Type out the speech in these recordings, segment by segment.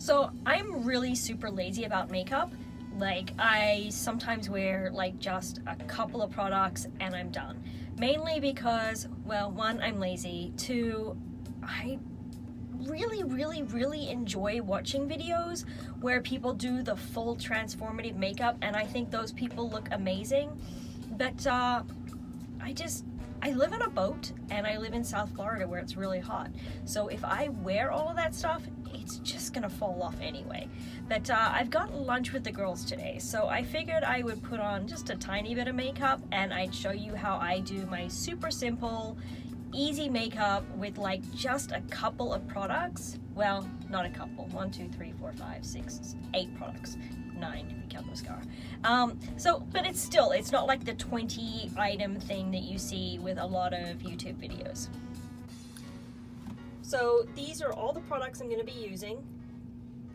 So I'm really super lazy about makeup. Like, I sometimes wear like just a couple of products and I'm done. Mainly because, well, one, I'm lazy. Two, I really enjoy watching videos where people do the full transformative makeup, and I think those people look amazing. But I live on a boat and I live in South Florida where it's really hot. So if I wear all of that stuff, it's just gonna fall off anyway. But I've got lunch with the girls today, so I figured I would put on just a tiny bit of makeup and I'd show you how I do my super simple, easy makeup with like just a couple of products. Well, not a couple. 1, 2, 3, 4, 5, 6, 8 products. 9 if you count the mascara. But it's not like the 20 item thing that you see with a lot of YouTube videos. So these are all the products I'm going to be using.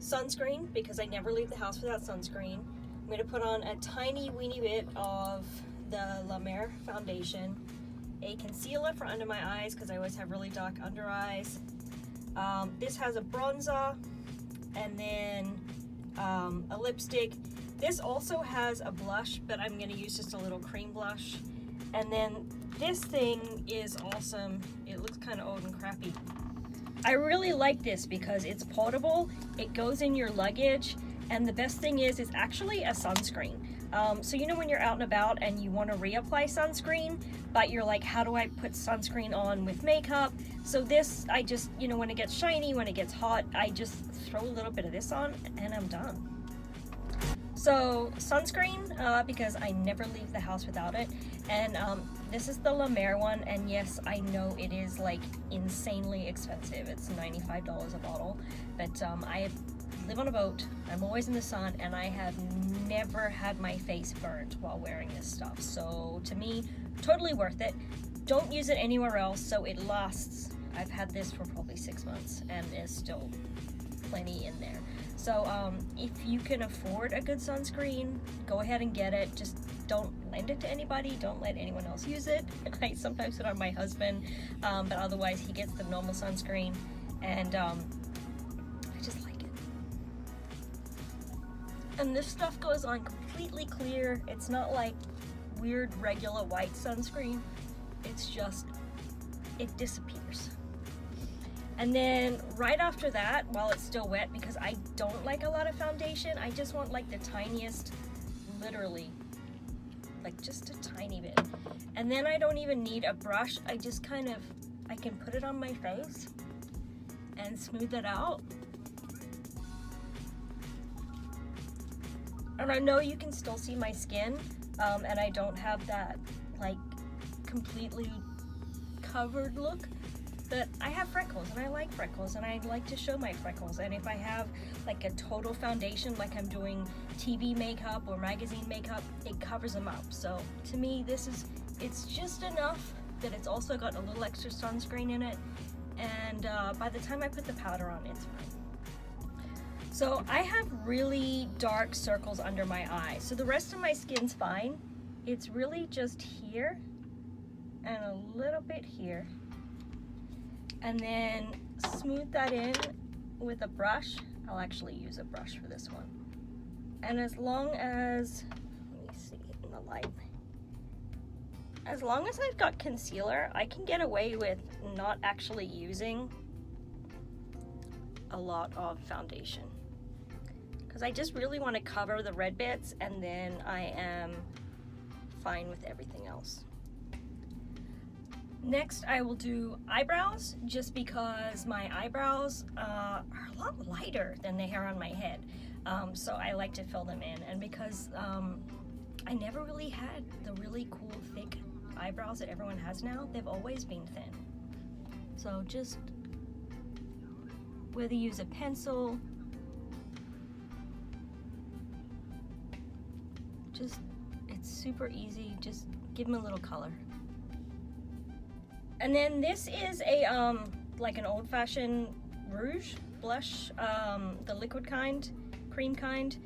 Sunscreen, because I never leave the house without sunscreen. I'm going to put on a tiny weeny bit of the La Mer foundation, a concealer for under my eyes because I always have really dark under eyes. This has a bronzer, and then a lipstick. This also has a blush, but I'm going to use just a little cream blush. And then this thing is awesome. It looks kind of old and crappy. I really like this because it's portable, it goes in your luggage, and the best thing is it's actually a sunscreen. So you know when you're out and about and you want to reapply sunscreen, but you're like, how do I put sunscreen on with makeup? So this, I just, you know, when it gets shiny, when it gets hot, I just throw a little bit of this on and I'm done. So sunscreen, because I never leave the house without it. And this is the La Mer one, and yes, I know it is like insanely expensive. It's $95 a bottle, but I live on a boat, I'm always in the sun, and I have never had my face burnt while wearing this stuff. So to me, totally worth it. Don't use it anywhere else, so it lasts. I've had this for probably 6 months and there's still plenty in there. So if you can afford a good sunscreen, go ahead and get it. Just don't lend it to anybody. Don't let anyone else use it. I sometimes put it on my husband, but otherwise he gets the normal sunscreen, and I just like it. And this stuff goes on completely clear. It's not like weird regular white sunscreen. It's just, it disappears. And then right after that, while it's still wet, because I don't like a lot of foundation, I just want like the tiniest, literally, like just a tiny bit. And then I don't even need a brush. I just kind of, I can put it on my face and smooth it out. And I know you can still see my skin, and I don't have that like completely covered look. But I have freckles, and I like freckles, and I like to show my freckles. And if I have like a total foundation, like I'm doing TV makeup or magazine makeup, it covers them up. So to me, it's just enough that it's also got a little extra sunscreen in it. And by the time I put the powder on, it's fine. So I have really dark circles under my eyes. So the rest of my skin's fine. It's really just here and a little bit here. And then smooth that in with a brush. I'll actually use a brush for this one. And as long as, let me see in the light, as long as I've got concealer, I can get away with not actually using a lot of foundation, because I just really want to cover the red bits, and then I am fine with everything else. Next, I will do eyebrows, just because my eyebrows are a lot lighter than the hair on my head. So I like to fill them in, and because I never really had the really cool thick eyebrows that everyone has now, they've always been thin. So just, whether you use a pencil, just, it's super easy, just give them a little color. And then this is a like an old-fashioned rouge blush, the liquid kind, cream kind.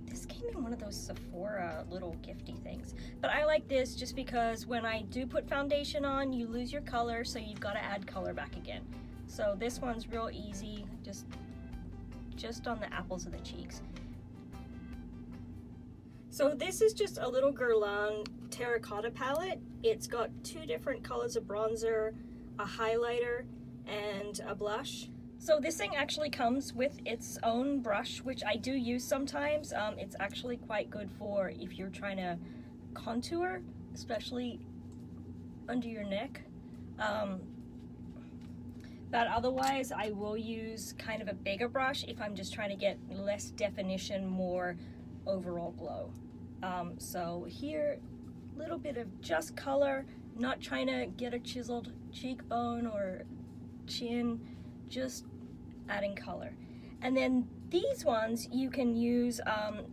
This came in one of those Sephora little gifty things, but I like this just because when I do put foundation on, you lose your color, so you've got to add color back again. So this one's real easy. Just just on the apples of the cheeks. So this is just a little Guerlain Terracotta palette. It's got 2 different colors of bronzer, a highlighter, and a blush. So this thing actually comes with its own brush, which I do use sometimes. It's actually quite good for if you're trying to contour, especially under your neck. But otherwise I will use kind of a bigger brush if I'm just trying to get less definition, more overall glow. So here, a little bit of just color, not trying to get a chiseled cheekbone or chin, just adding color. And then these ones you can use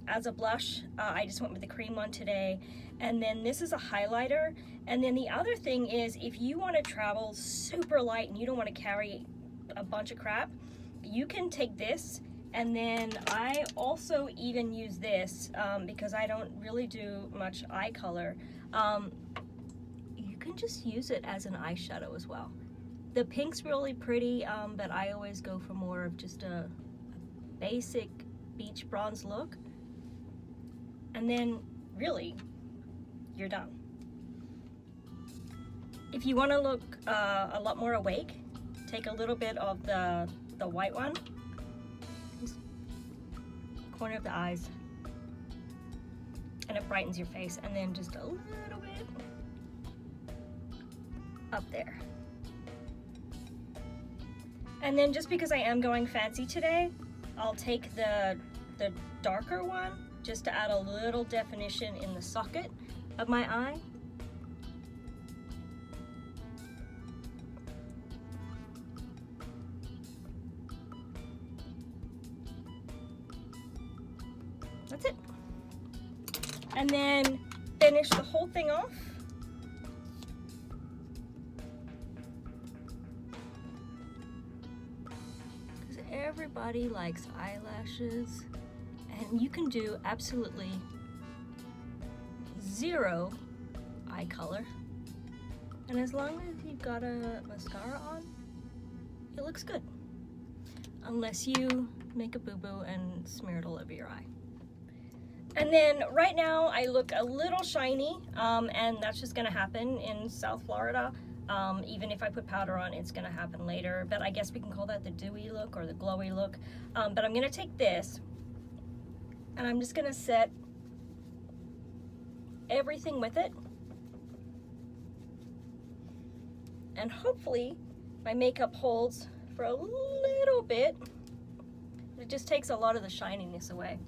as a blush. I just went with the cream one today. And then this is a highlighter. And then the other thing is, if you want to travel super light and you don't want to carry a bunch of crap, you can take this. And then I also even use this because I don't really do much eye color. You can just use it as an eyeshadow as well. The pink's really pretty, but I always go for more of just a basic beach bronze look. And then really, you're done. If you want to look a lot more awake, take a little bit of the white one, just corner of the eyes, and it brightens your face, and then just a little bit up there. And then just because I am going fancy today, I'll take the darker one just to add a little definition in the socket of my eye. That's it. And then finish the whole thing off. Because everybody likes eyelashes, and you can do absolutely 0 eye color. And as long as you've got a mascara on, it looks good. Unless you make a boo-boo and smear it all over your eye. And then right now I look a little shiny, and that's just gonna happen in South Florida. Even if I put powder on, it's gonna happen later, but I guess we can call that the dewy look or the glowy look. But I'm gonna take this and I'm just gonna set everything with it. And hopefully my makeup holds for a little bit. It just takes a lot of the shininess away.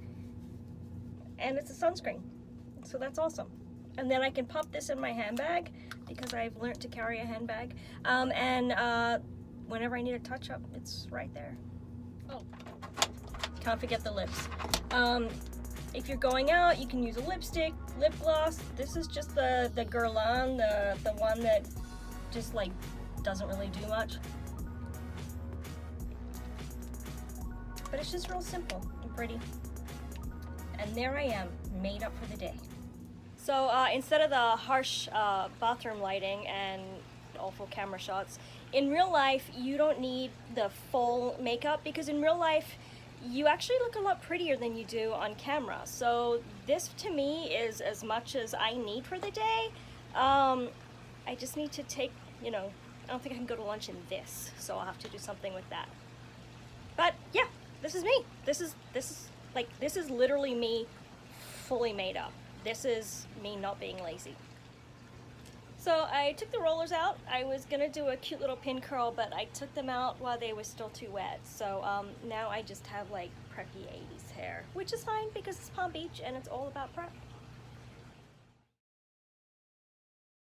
And it's a sunscreen, so that's awesome. And then I can pop this in my handbag because I've learned to carry a handbag. And whenever I need a touch up, it's right there. Oh, can't forget the lips. If you're going out, you can use a lipstick, lip gloss. This is just the Guerlain, the one that just like doesn't really do much. But it's just real simple and pretty. And there I am, made up for the day. So instead of the harsh bathroom lighting and awful camera shots, in real life you don't need the full makeup, because in real life you actually look a lot prettier than you do on camera. So this to me is as much as I need for the day. I just need to take, I don't think I can go to lunch in this, so I'll have to do something with that. But yeah, this is me. This is literally me fully made up. This is me not being lazy. So I took the rollers out. I was gonna do a cute little pin curl, but I took them out while they were still too wet. So now I just have like preppy 80s hair, which is fine because it's Palm Beach and it's all about prep.